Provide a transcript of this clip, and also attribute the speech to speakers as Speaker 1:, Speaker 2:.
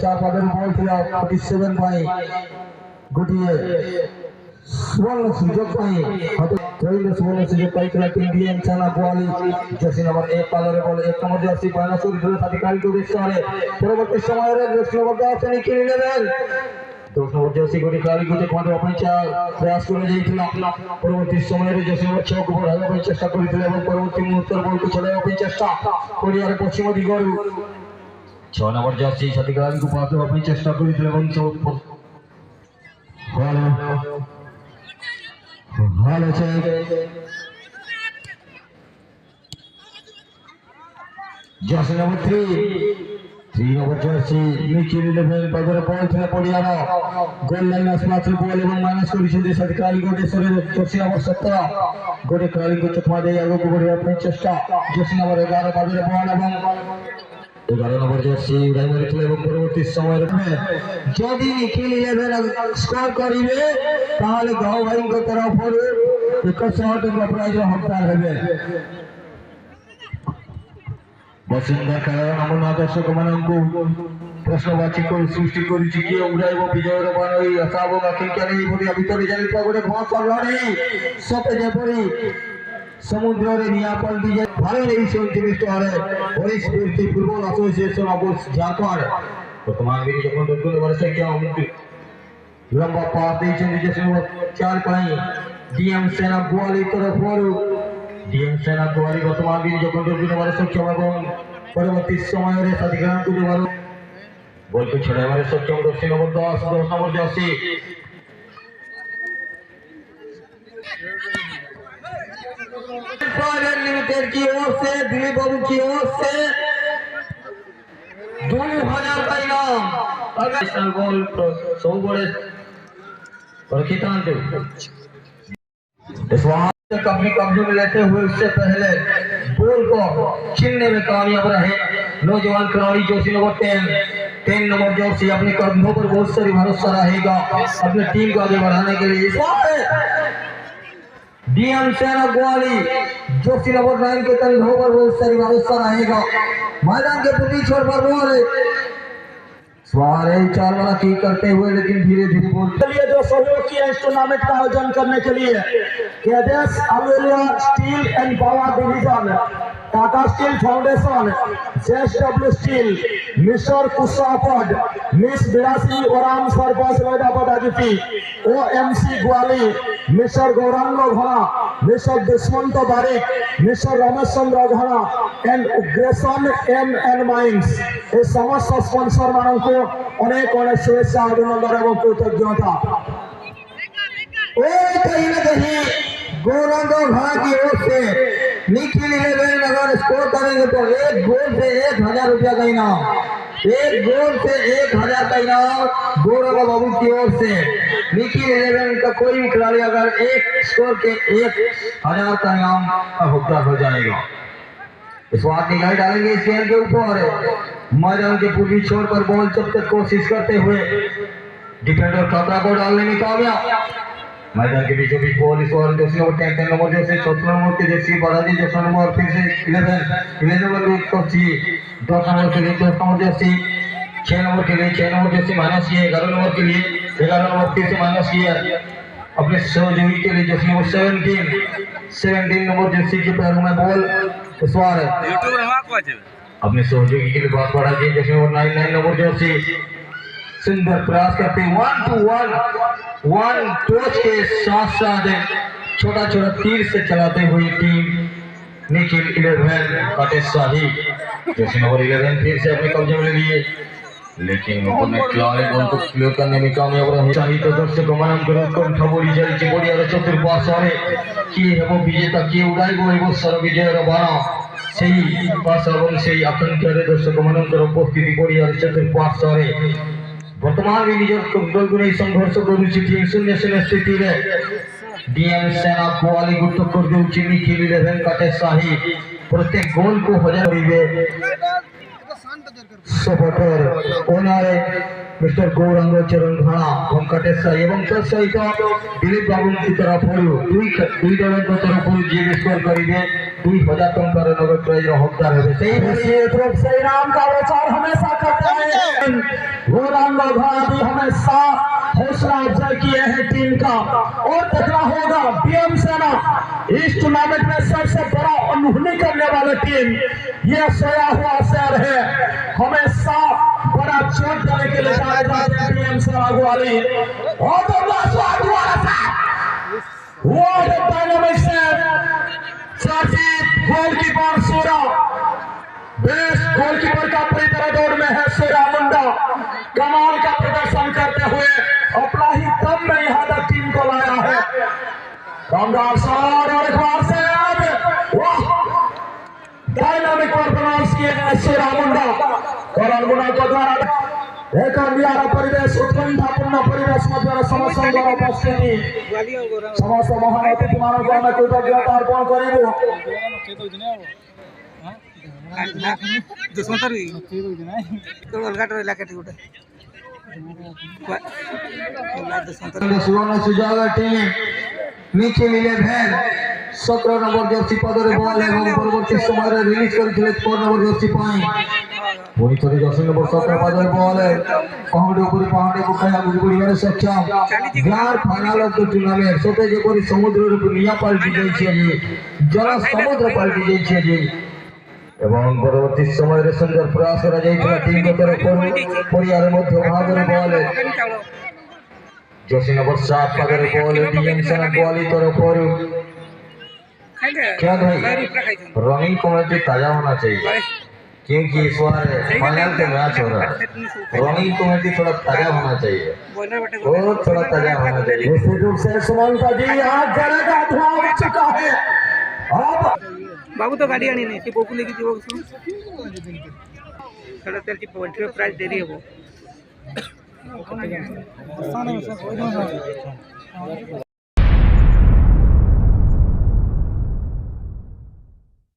Speaker 1: चार पादर बॉल थिला 47 पाई गोटिए स्वर्ण सुजोग पाई हतो ट्रेन स्वर्ण सुजोग पाई खेला टीम डीएम सेना गोवाली जर्सी नंबर 1 पादर बॉल 1 नंबर जर्सी बायनासुर ধরে अधिकारी को विश्वारे পরবর্তী সময়ের রেসল মধ্যে আছে নিখিল ইলেভেন दोस्त नंबर जर्सी को निकाली को देखो अपन चार प्रयास করে যাইছিল পরবর্তী সময়ের জর্সি নম্বর 6 को বড়াবার চেষ্টা করেছিল এবং পরবর্তী মুহূর্তে বলকে ছড়াবার চেষ্টা কোরিয়ার পশ্চিম দিগর 6 नंबर जर्सी अधिकारी को পাস দেওয়ার চেষ্টা করেছিল এবং ভালো ভালো check jersey number 3 number jersey Nikhil eleven बाजार बॉल खेला पड़ियारा गोल लाइन आसपास बॉल एवं माइनस करिसेन देश अधिकारी गोटे सरे जर्सी नंबर 17 गोटे खेलाड़ी को चकमा दे आगो को बढ़िया अपनी चेष्टा जर्सी नंबर 11 बाजार बॉल एवं 11 नंबर जर्सी उड़ाई मारिथिले एवं परवर्ती समय में যদি নিখিল ইলেভেন স্কোর করিবে তাহলে গাঁও ভাইଙ୍କ তরফରୁ 100 টাকা প্রাইজ হকদার হবে बसुंधरा खेल नमूना दर्शक मानू प्रश्नवाची को सृष्टि किए उड़ाइब विजयर बाण आशा और आकांक्षा नहीं भितर जाता गोटे भस लड़े सते जपरी समुद्र निया पलटि जाए भाई नहीं 37 टे पुलिस व्यक्ति फुटबल एसोसिएशन ऑफ झारखंड वर्तमान में जखन दुर्गुण वर्ष क्या लंबा पास देते 4 पाई डीएम सेना गोवाली तरफ डीएम सेना गोवाली वर्तमान में जखन दुर्गुण वर्ष सक्षम एवं परवर्ती समय अधिकार को देवार बॉल को छड़ाइबार सक्षम Jersey number 10 number Jersey limited की ओर से दिलीप बाबू की ओर से 2000 का इनाम नेशनल बॉल सब बड़े प्रखितांत इस वहां अपनी कब्जे में लेते हुए उससे पहले बॉल को छीनने में कामयाब रहे नौजवान खिलाड़ी जर्सी नंबर 10 नंबर जर्सी अपने कंधों पर बहुत सारी भरोसा रहेगा अपनी टीम को आगे बढ़ाने के लिए डीएम सेना गोवाली जर्सी नंबर 9 के कंधों पर बहुत सारी भरोसा रहेगा मैदान के पूरी छोर पर बॉल स्वारे चार वाला की करते हुए लेकिन धीरे धीरे बोल चलिए जो सहयोग किया इस टूर्नामेंट का आयोजन करने के लिए केडेस अवेलिया steel and power division Tata steel foundation JSW steel mister Kushapad miss Birasi Oram sarpanch लैदाबाद आजीपी ओएमसी ग्वाली मिस्टर गौरांग घोड़ा मिस्टर दुष्मंत बारिक मिस्टर रमेश चंद्र घोड़ा एंड उग्रेशन एम माइंस ये समस्त स्पॉन्सर मानों को अनेक अनेक शुभेच्छा अभिनंदन और कृतज्ञता कहीं न कहीं गौरंग घोड़ा की ओर से निखिल इलेवन अगर स्कोर करेंगे तो एक गोल से 1000 रुपया का इनाम एक गोल से 1000 का इनाम गौरव बाबू की ओर से निखिल इलेवन का कोई भी खिलाड़ी अगर एक स्कोर के 1000 का इनाम हकदार हो जाएगा इस बात निगाह डालेंगे इस गेंद के ऊपर मैदान के पूर्वी छोर पर बॉल चपकत कोशिश करते हुए डिफेंडर खतरा को डालने में कामयाब मैदान के बीचों बीच बॉल इस over Jersey number 10 number Jersey 14 number के जर्सी बालाजी जर्सी नंबर फिर से 11 नंबर को ची 10 नंबर के लिए 10 नंबर जर्सी 6 नंबर के लिए 6 नंबर जर्सी माइनस किए 11 नंबर के लिए 11 नंबर फिर से माइनस किया अपने सहयोगी के लिए जर्सी नंबर 17 नंबर जर्सी के पैरों में बॉल इस बार अपने सहयोगी के लिए बात बढ़ा दी जर्सी नंबर 9 नंबर जर्सी सुंदर प्रयास करते 1 टच के साथ साथ छोटा छोटा तीर से चलाते हुए टीम निखिल इलेवन काटे शाही जर्सी नंबर 11 फिर से अपने कब्जे में लिए लेकिन अपने खिलाड़ी बॉल को क्लियर करने में कामयाब रहे चाहिए तो दर्शक मान कंठ बोली जाए बढ़िया चतुर्पाश किए हेब विजेता किए उड़ाइब एवं विजयर बाण से पास से आकांक्षा दर्शक मान उपस्थिति बढ़िया चतुर्पाश वर्तमान में निजर दल को नहीं संघर्ष करुच्ची टीम 0-0 स्थिति में डीएम सेना गोवाली गुट कर दूची निखिल इलेवन काटे शाही प्रत्येक गोल को हजार सपोर्टर ओनारे मिस्टर गौरांग चरण भाड़ा वेंकटेश्वर एवं तोर सहित दिलीप बाबू तरफ दुई दल तरफ जी स्कोर करेंगे 2000 टंकार नगद प्राइज हकदार है तरफ से इनाम का प्रचार हमेशा करते हैं। गौरांग भाड़ा भी हमेशा हौसला अफजाई किए हैं टीम का और देखना होगा बीएम सेना इस टूर्नामेंट में सबसे बड़ा अनहोनी करने वाली टीम ये सोया हुआ शेर है, हमेशा बड़ा चोट देने के लिए जाने जाते हैं बीएम सेना वाली। और तो वर्ल्ड डायनामिक गोलकीपर सूरा बेस्ट गोलकीपर का पूरी तरह दौड़ में है सूरा मुंडा, कमाल का प्रदर्शन करते हुए अपना ही दम में यहाँ तक टीम को लाया है। दमदार शॉट और एक बार से डायनामिक परफॉर्मेंस किए गए सूरा मुंडा करण मुंडा को द्वारा एक नियारा परिवेश उत्कंठापूर्ण परिवेश मध्य समस्त उपस्थिति समस्त महान अतिथि मानव को आम कृतज्ञता अर्पण करूँ। सुवर्ण सुजोग टीम निखिल 11 17 नंबर जर्सी पदरे बॉल एवं परवर्ती समय रिलीज करथिले 4 नंबर जर्सी पाई पुणी थोड़ी 10 नंबर 17 पदरे बॉल पहाड़ी ऊपर पहाड़ी को खाया गुड़गुड़ियारे सक्षम grand final of the tournament सोते जेपरि समुद्र रूप निया पलटि जाई छै जी जल समुद्र पलटि जाई छै जी एवं परवर्ती समय रे सुंदर प्रयास करा जाइथिला टीम को तरफ परियार मध्य भाग रे बॉल जर्सी नंबर 7 पदरे बॉल डीएम सेना गोली तरफ क्या भाई रनिंग कमेटी ताजा होना चाहिए क्योंकि इस बार फाइनल के मैच हो रहा है। रनिंग कमेटी थोड़ा ताजा होना चाहिए और थोड़ा ताजा होना चाहिए। निश्चित रूप से सुमंता जी आज जरा का धुआं उठ चुका है। अब
Speaker 2: बाबू तो गाड़ी आनी नहीं बोकू लेके जीवो थोड़ा तेल की पॉइंट प्राइस दे रही है वो